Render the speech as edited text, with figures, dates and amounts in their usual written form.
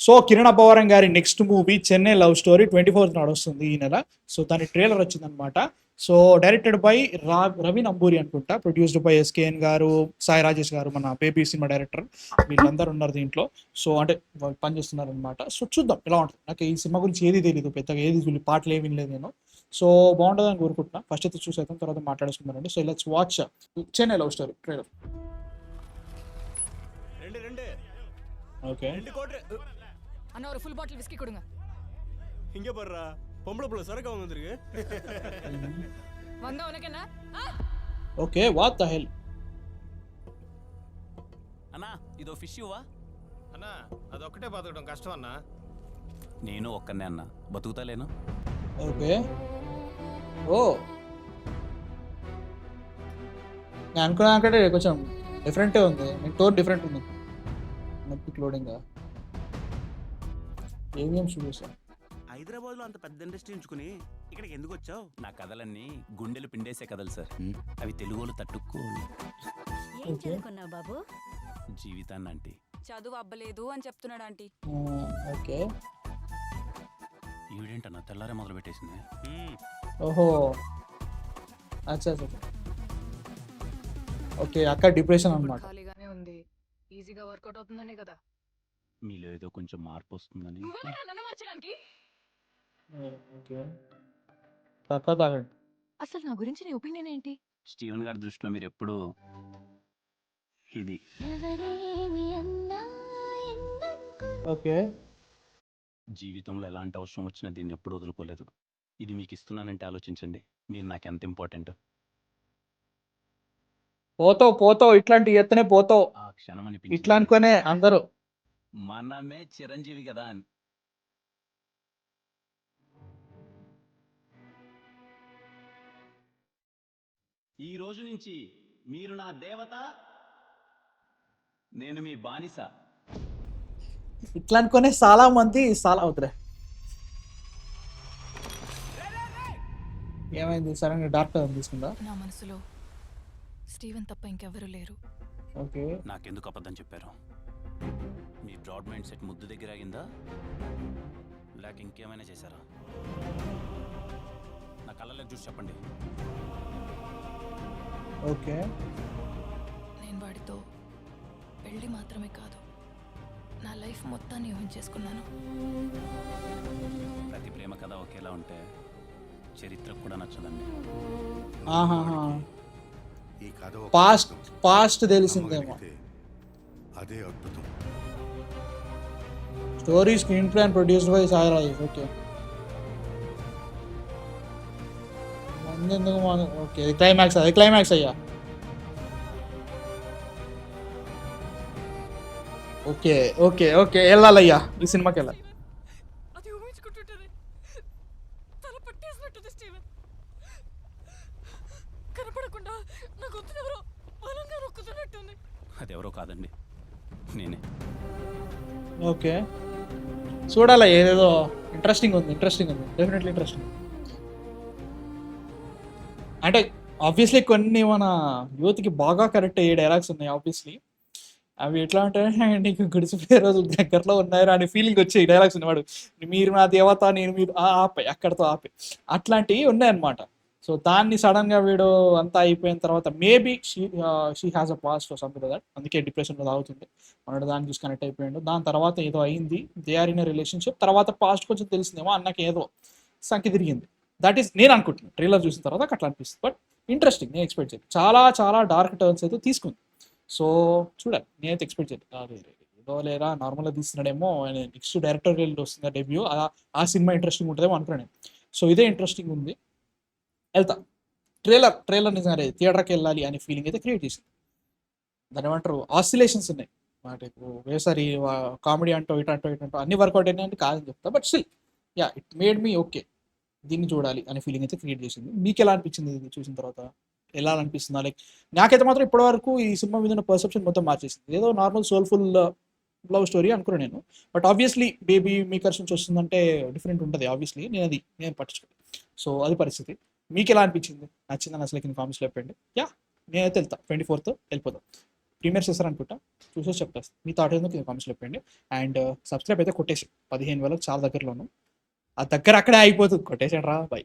So Kiran Abbavaram గారి next movie Chennai love story 24th నాడు వస్తుంది ఈ నెల. సో దాని ట్రైలర్ వచ్చిందనమాట. So directed by Ravi Namburi అనుకుంటా, ప్రొడ్యూస్డ్ బై ఎస్కేఎన్ గారు, సాయి రాజేష్ గారు, మన బేబీ సినిమా డైరెక్టర్, వీళ్ళందరూ ఉన్నారు దీంట్లో. సో అంటే వాళ్ళు పనిచేస్తున్నారు అనమాట. సో చూద్దాం ఎలా ఉంటుంది. నాకు ఈ సినిమా గురించి ఏది తెలియదు, పెద్దగా ఏది చూడలేదు, పాటలు ఏమి వినలేదు నేను. సో బాగుంటుందని కోరుకుంటున్నా. ఫస్ట్ అయితే చూసేద్దాం, తర్వాత మాట్లాడేసుకుందామండి. So let's watch Chennai love story trailer. Okay அண்ணா ஒரு ஃபுல் பாட்டில் விஸ்கி கொடுங்க. இங்க பாருடா, பொம்பளை புள்ள சரக்கு வாங்க வந்திருக்கு. வந்தா உனக்கு என்ன? Okay what the hell. అన్నా ఇదో ఫిష్ ఇవ్వా అన్నా? అదొక్కటే బతకడం కష్టం అన్నా. నేను ఒక్కనే అన్నా, బతుకుతాలేను. ఓకే ఓ నేను అనుకున్నాకంటే కొంచెం డిఫరెంటే ఉంది. నేను టోన్ డిఫరెంట్ ఉంది. Netflix loading AVM studios. Hyderabad లో అంత పెద్ద ఇండస్ట్రీ ఉంచుకుని ఇక్కడికి ఎందుకు వచ్చావు? నా కథలన్నీ గుండెలు పిండేసే కథలు సార్. అవి తెలుగులో తట్టుకోవాలి. ఏం చదువుకున్నావు బాబు? జీవితాన్ని అంటే చదువు అబ్బలేదు అని చెప్తున్నాడు ఆంటీ. ఓకే ఈవిడేంటన్నా తెల్లారే మొదలు పెట్టేసింది. ఓహో అచ్చా అచ్చా. ఓకే అక్కడ డిప్రెషన్ అన్నమాట. ఖాళీగానే ఉంది, ఈజీగా వర్కౌట్ అవుతుందనే కదా. మీలో ఏదో కొంచెం మార్పు వస్తుందని. నన్ను మార్చడానికి ఓకే తర్వాత తాగండి. అసలు నా గురించి నీ ఒపీనియన్ ఏంటి? స్టీవెన్ గారి దృష్టిలో మీరు ఎప్పుడు ఇది ఓకే జీవితంలో ఎలాంటి అవసరం వచ్చినా దీన్ని ఎప్పుడు వదులుకోలేదు. ఇది మీకు ఇస్తున్నానంటే ఆలోచించండి, మీరు నాకు ఎంత ఇంపార్టెంట్. పోతావు ఇట్లాంటి ఎత్తనే పోతావు. ఆ క్షణం ఇట్లా అనుకునే అందరూ మనమే చిరంజీవి కదా అని. ఈ రోజు నుంచి మీరు నా దేవత, నేను మీ బానిస. ఇట్లా అనుకునే చాలా మంది చాలా అవుతారే. ఏమైంది సడన్గా డాక్టర్ తీసుకుందా? నా మనసులో స్టీవెన్ తప్ప ఇంకెవరూ లేరు. ఓకే నాకెందుకు అబద్ధం చెప్పారు? మీ బ్రాడ్ మైండ్ సెట్ ముద్దు దగ్గర ఆగిందా, లేక ఇంకేమైనా చేశారా? నా కళ్ళలోకి చూసి చెప్పండి. ఓకే నేను వాడితో పెళ్ళి మాత్రమే కాదు, నా లైఫ్ మొత్తాన్ని ఊహించేసుకున్నాను. ప్రతి ప్రేమ కథ ఒకేలా ఉంటే చరిత్ర కూడా నచ్చదండి. ఆహాహా ఈ కథ పాస్ట్ తెలిసిందేమో. అదే అద్భుతం. Story screen play and produced by Sai Rajesh. Okay okay climax అయ్యా. ఓకే ఓకే ఓకే వెళ్ళాలయ్యా, ఈ సినిమాకి వెళ్ళాలి. అది ఊహించుకుంటుంటది, తల పట్టేసినట్టుంది స్టీవెన్. కనపడకుండా నా గొంతును ఎవరో బలంగా రొక్కుతున్నట్టుంది. అది ఎవరో కాదండి, నేనే. ఓకే చూడాలా, ఏదేదో ఇంట్రెస్టింగ్ ఉంది డెఫినెట్లీ ఇంట్రెస్టింగ్. అంటే ఆబ్వియస్లీ కొన్ని మన యూత్కి బాగా కరెక్ట్ అయ్యే డైలాగ్స్ ఉన్నాయి. ఆబ్వియస్లీ అవి ఎట్లా అంటే నీకు గుడిసిపోయే రోజులు దగ్గరలో ఉన్నారు అనే ఫీలింగ్ వచ్చే డైలాగ్స్ ఉన్నవాడు. మీరు నా దేవత, నేను మీరు ఆపే అక్కడతో ఆపే అట్లాంటివి ఉన్నాయన్నమాట. సో దాన్ని సడన్గా వీడు అంతా అయిపోయిన తర్వాత maybe she has a past or something that, అందుకే డిప్రెషన్లో తాగుతుంది మనడు. దాన్ని చూసి కనెక్ట్ అయిపోయాడు. దాని తర్వాత ఏదో అయింది, they are in a relationship. తర్వాత పాస్ట్ కొంచెం తెలిసిందేమో అన్నకి, ఏదో సంఖ్య తిరిగింది. దట్ ఈస్ నేను అనుకుంటున్నాను ట్రైలర్ చూసిన తర్వాత అట్లా అనిపిస్తుంది. బట్ ఇంట్రెస్టింగ్, నేను ఎక్స్పెక్ట్ చేయను. చాలా చాలా డార్క్ టర్న్స్ అయితే తీసుకుంది. సో చూడాలి, నేనైతే ఎక్స్పెక్ట్ చేయను. ఏదో లేదా నార్మల్గా తీస్తున్నాడేమో, నెక్స్ట్ డైరెక్టర్ వస్తుంది డెబ్యూ, ఆ సినిమా ఇంట్రెస్టింగ్ ఉంటుందేమో అనుకున్నాను. సో ఇదే ఇంట్రెస్టింగ్ ఉంది, వెళ్తా. ట్రైలర్ నిజంగా థియేటర్కి వెళ్ళాలి అనే ఫీలింగ్ అయితే క్రియేట్ చేసింది. దాని ఏమంటారు, ఆసిలేషన్స్ ఉన్నాయి మాట. ఇప్పుడు వేసారి కామెడీ అంటో ఇటంటో అన్ని వర్కౌట్ అయినాయంటే కాదని చెప్తా. But still yeah, it made me okay, దీన్ని చూడాలి అనే ఫీలింగ్ అయితే క్రియేట్ చేసింది. మీకు ఎలా అనిపించింది ఇది చూసిన తర్వాత? ఎలా అనిపిస్తుందా? లైక్ నాకైతే మాత్రం ఇప్పటివరకు ఈ సినిమా మీద ఉన్న పర్సెప్షన్ మొత్తం మార్చేసింది. ఏదో నార్మల్ సోల్ఫుల్ లవ్ స్టోరీ అనుకున్నాను నేను. బట్ ఆబ్వియస్లీ బేబీ మేకర్స్ నుంచి వస్తుందంటే డిఫరెంట్ ఉంటుంది. ఆబ్వియస్లీ నేను పట్టించుకోను. సో అది పరిస్థితి. మీకు ఎలా అనిపించింది? నచ్చిందని అసలు కింద కామెంట్స్లో చెప్పండి. యా నేనైతే వెళ్తా, 24th వెళ్ళిపోతాం. ప్రీమియర్ చేస్తారు అనుకుంటా. చూసేసి చెప్పేస్తాను. మీ థాట్ ఏందో కింద కామెంట్స్లో చెప్పండి. అండ్ సబ్స్క్రైబ్ అయితే కొట్టేసి 15,000 చాలా దగ్గరలోను. ఆ దగ్గర అక్కడే అయిపోతుంది. కొట్టేసాడు రా బై.